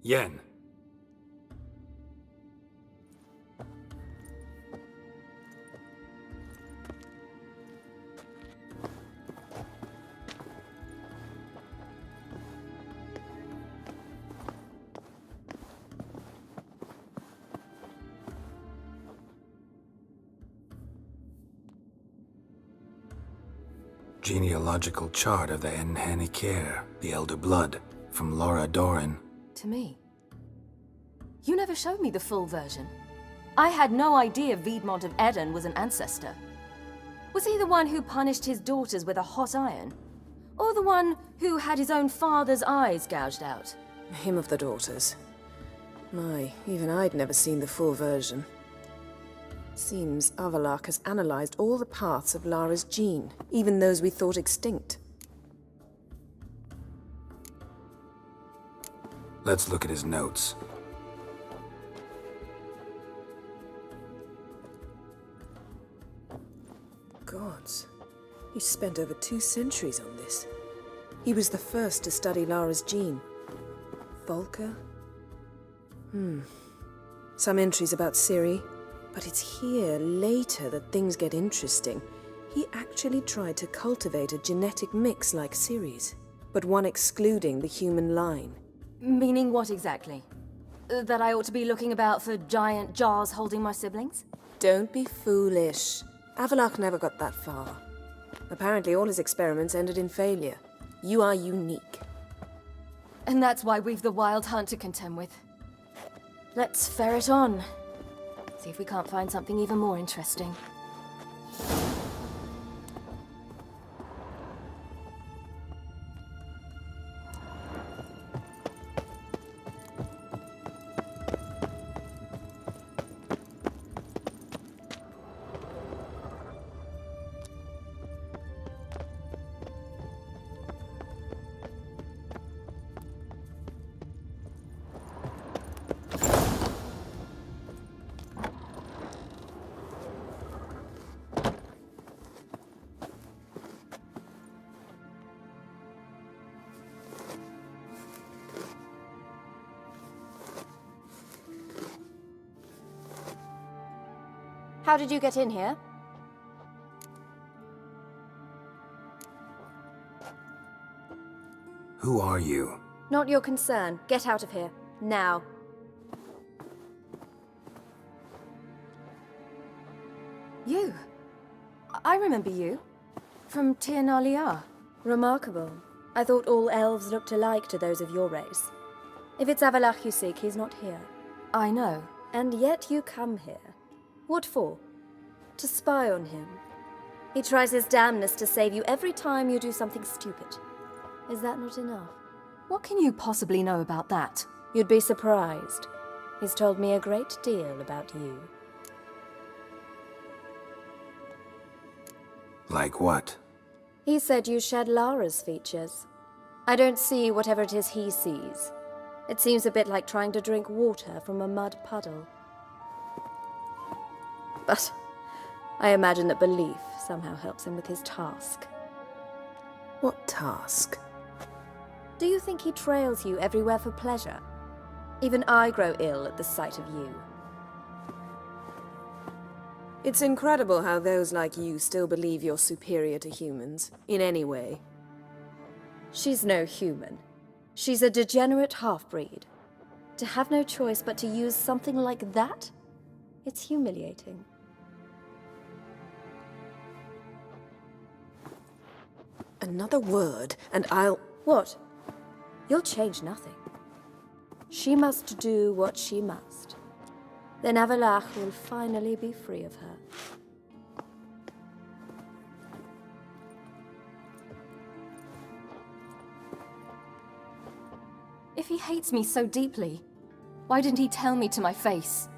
Yen. Genealogical chart of the Enhanikir, the Elder Blood, from Laura Doran. To me? You never showed me the full version. I had no idea Viedmont of Eden was an ancestor. Was he the one who punished his daughters with a hot iron? Or the one who had his own father's eyes gouged out? Him of the daughters. My, even I'd never seen the full version. Seems Avallac'h has analyzed all the parts of Lara's gene, even those we thought extinct. Let's look at his notes. Gods. He spent over 2 centuries on this. He was the first to study Lara's gene. Volker? Some entries about Ciri. But it's here, later, that things get interesting. He actually tried to cultivate a genetic mix like Ciri's, but one excluding the human line. Meaning what exactly? That I ought to be looking about for giant jars holding my siblings? Don't be foolish. Avallac'h never got that far. Apparently all his experiments ended in failure. You are unique. And that's why we've the Wild Hunt to contend with. Let's ferret on. See if we can't find something even more interesting. How did you get in here? Who are you? Not your concern. Get out of here. Now. You? I remember you. From Tir na Liar. Remarkable. I thought all elves looked alike to those of your race. If it's Avallac'h you seek, he's not here. I know. And yet you come here. What for? To spy on him. He tries his damnedest to save you every time you do something stupid. Is that not enough? What can you possibly know about that? You'd be surprised. He's told me a great deal about you. Like what? He said you shared Lara's features. I don't see whatever it is he sees. It seems a bit like trying to drink water from a mud puddle. But I imagine that belief somehow helps him with his task. What task? Do you think he trails you everywhere for pleasure? Even I grow ill at the sight of you. It's incredible how those like you still believe you're superior to humans, in any way. She's no human. She's a degenerate half-breed. To have no choice but to use something like that? It's humiliating. Another word, and I'll... What? You'll change nothing. She must do what she must. Then Avallac'h will finally be free of her. If he hates me so deeply, why didn't he tell me to my face?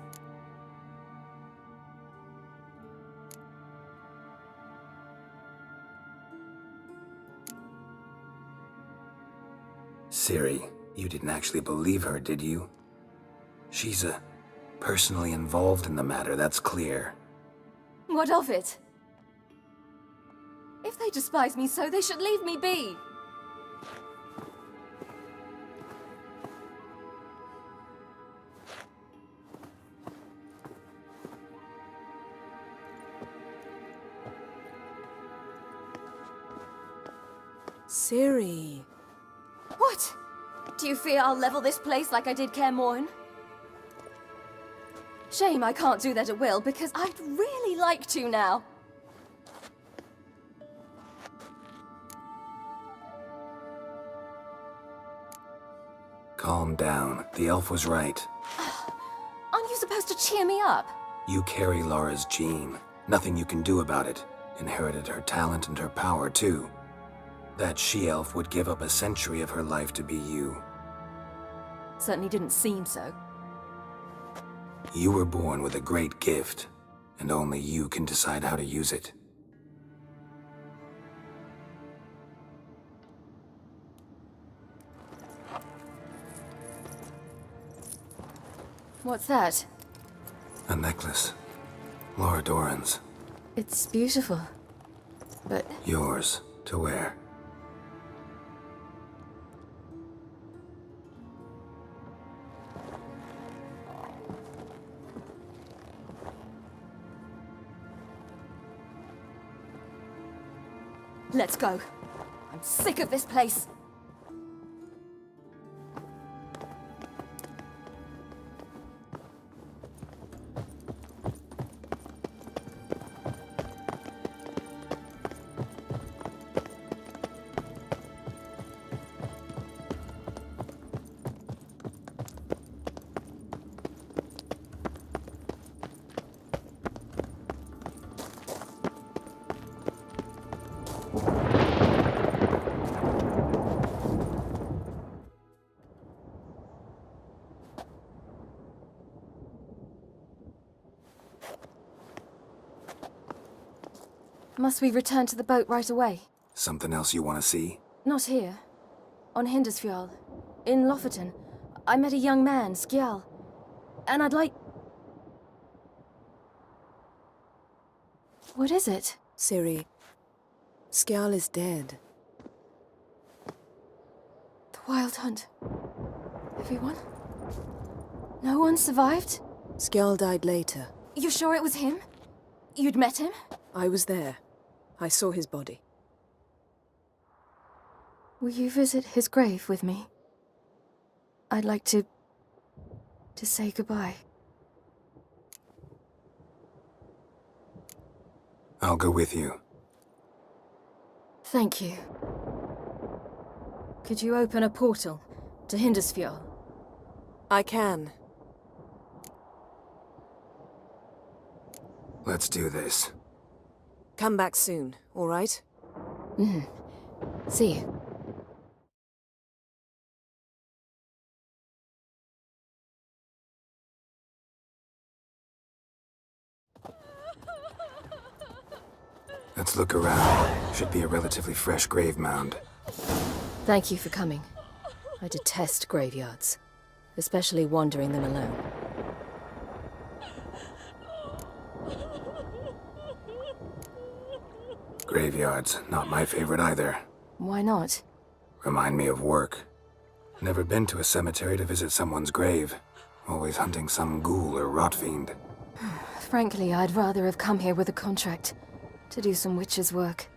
Ciri, you didn't actually believe her, did you? She's personally involved in the matter, that's clear. What of it? If they despise me so, they should leave me be. Ciri. What? Do you fear I'll level this place like I did Kaer Morhen? Shame I can't do that at will, because I'd really like to now. Calm down. The elf was right. Aren't you supposed to cheer me up? You carry Laura's gene. Nothing you can do about it. Inherited her talent and her power, too. That she-elf would give up a century of her life to be you. Certainly didn't seem so. You were born with a great gift, and only you can decide how to use it. What's that? A necklace. Laura Doran's. It's beautiful. But Yours to wear. let's go. I'm sick of this place. Must we return to the boat right away? Something else you want to see? Not here. On Hindisfjall. In Lofoten. I met a young man, Skjal. And I'd like... What is it? Ciri, Skjal is dead. The Wild Hunt. Everyone? No one survived? Skjal died later. You sure it was him? You'd met him? I was there. I saw his body. Will you visit his grave with me? I'd like to say goodbye. I'll go with you. Thank you. Could you open a portal to Hindisfjall? I can. Let's do this. Come back soon, all right? See you. Let's look around. Should be a relatively fresh grave mound. Thank you for coming. I detest graveyards, especially wandering them alone. Graveyards, not my favorite either. Why not? Remind me of work. Never been to a cemetery to visit someone's grave. Always hunting some ghoul or rot fiend. Frankly, I'd rather have come here with a contract to do some witch's work.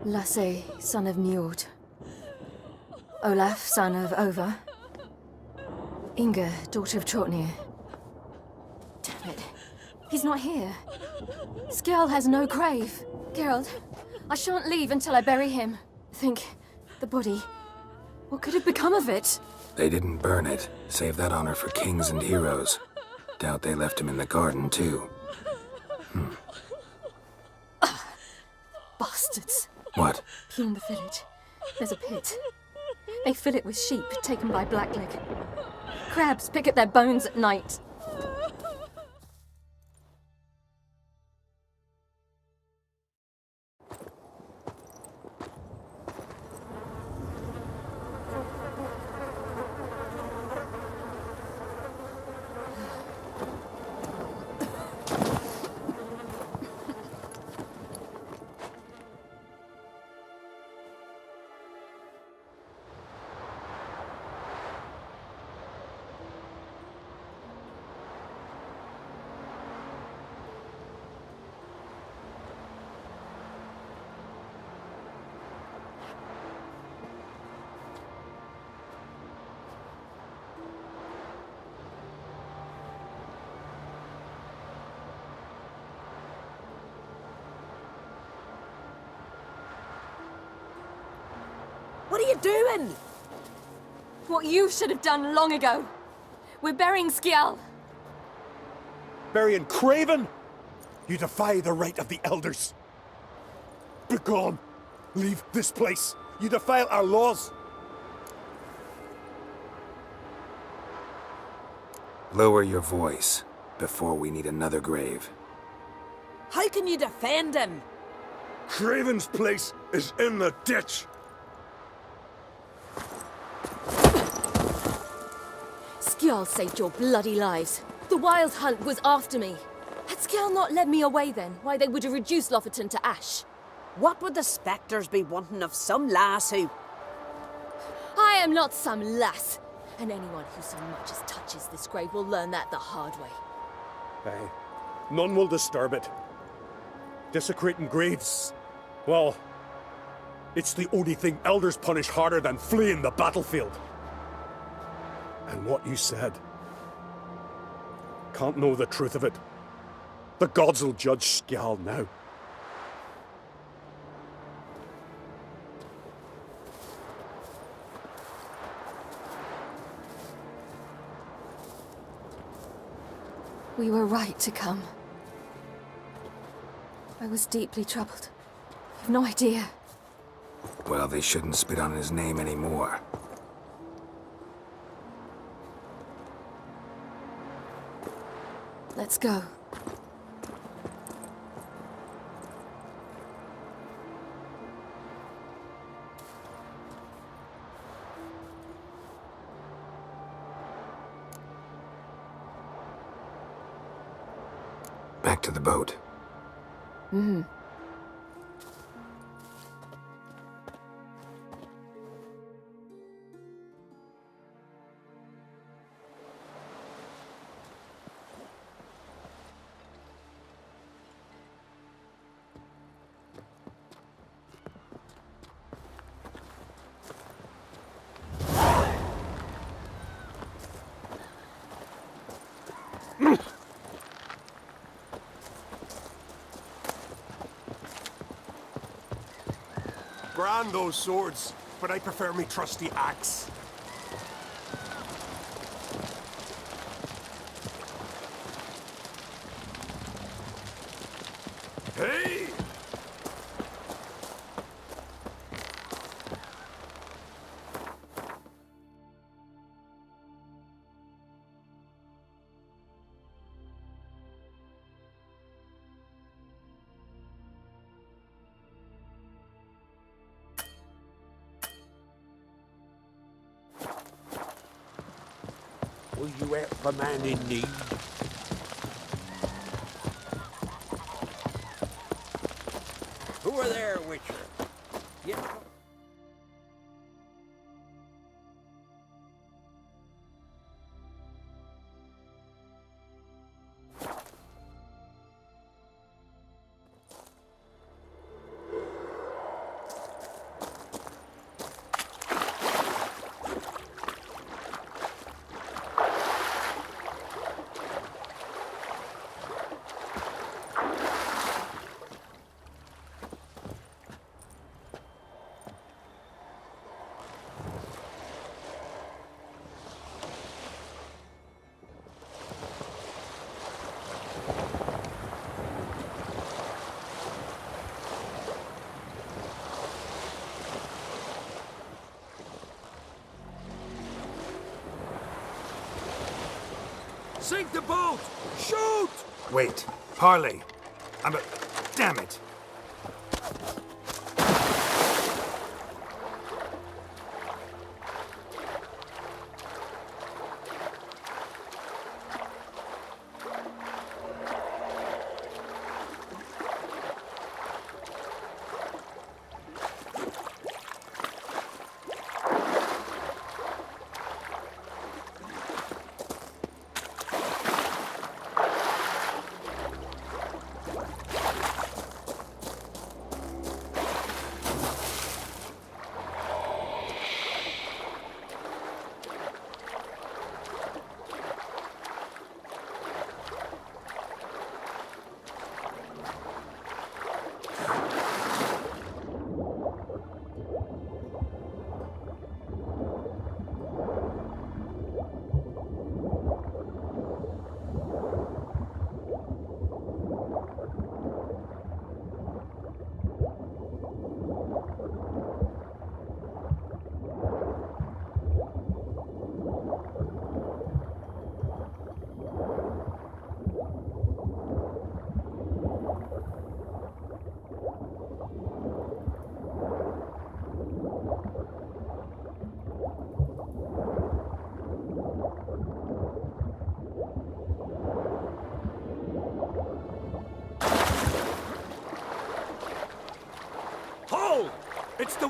Lasse, son of Njord. Olaf, son of Over. Inga, daughter of Trotnir. Damn it. He's not here. Skjal has no grave. Geralt, I shan't leave until I bury him. Think, the body. What could have become of it? They didn't burn it. Save that honor for kings and heroes. Doubt they left him in the garden, too. Bastards. What? Here in the village, there's a pit. They fill it with sheep taken by Blackleg. Crabs pick at their bones at night. What are you doing? What you should have done long ago. We're burying Skjal. Burying Craven? You defy the right of the elders. Begone! Leave this place! You defile our laws! Lower your voice before we need another grave. How can you defend him? Craven's place is in the ditch! Skjal saved your bloody lives. The Wild Hunt was after me. Had Skjal not led me away then, why they would have reduced Lofoten to ash. What would the spectres be wanting of some lass who... I am not some lass, and anyone who so much as touches this grave will learn that the hard way. Aye. None will disturb it. Desecrating graves, well, it's the only thing elders punish harder than fleeing the battlefield. And what you said, can't know the truth of it. The gods will judge Skjal now. We were right to come. I was deeply troubled. You've no idea. Well, they shouldn't spit on his name anymore. Let's go. Back to the boat. Mm-hmm. Grand those swords, but I prefer me trusty axe. Hey! Will you help a man in need? Who are there, Witcher? Yeah. Sink the boat! Shoot! Wait. Parley. Damn it.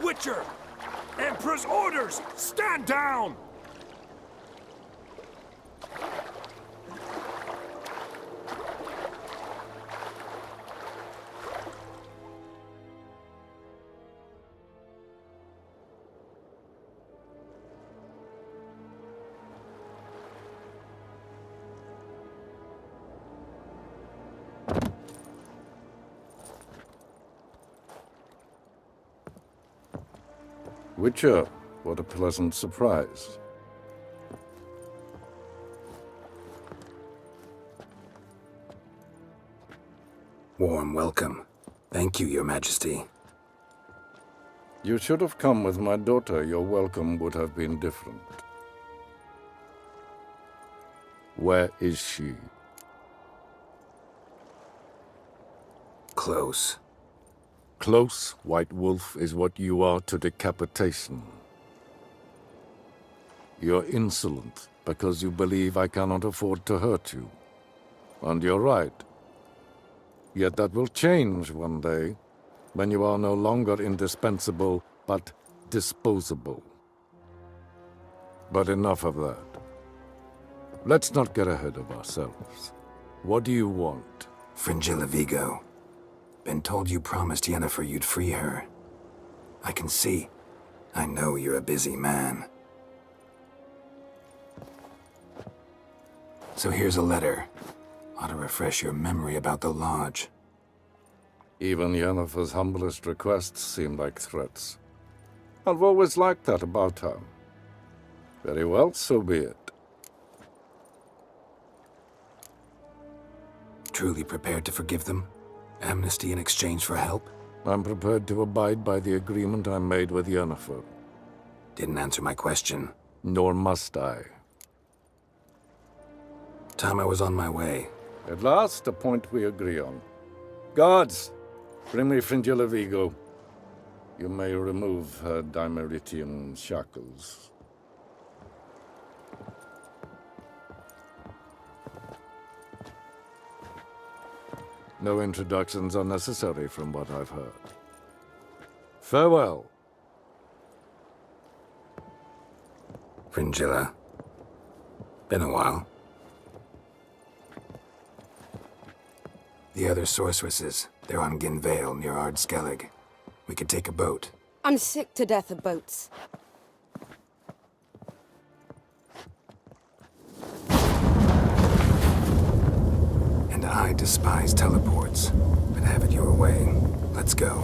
Witcher! Emperor's orders! Stand down! Witcher, what a pleasant surprise. Warm welcome. Thank you, Your Majesty. You should have come with my daughter. Your welcome would have been different. Where is she? Close. Close, White Wolf, is what you are to decapitation. You're insolent because you believe I cannot afford to hurt you. And you're right. Yet that will change one day, when you are no longer indispensable, but disposable. But enough of that. Let's not get ahead of ourselves. What do you want? Fringilla Vigo. Been told you promised Yennefer you'd free her. I can see. I know you're a busy man. So here's a letter. Ought to refresh your memory about the Lodge. Even Yennefer's humblest requests seem like threats. I've always liked that about her. Very well, so be it. Truly prepared to forgive them? Amnesty in exchange for help? I'm prepared to abide by the agreement I made with Yennefer. Didn't answer my question. Nor must I. Time I was on my way. At last, a point we agree on. Guards, bring me Fringilla Vigo. You may remove her Dimeritian shackles. No introductions are necessary from what I've heard. Farewell. Fringilla. Been a while. The other sorceresses, they're on Ginvale near Ardskellig. We could take a boat. I'm sick to death of boats. And I despise teleports, but have it your way. Let's go.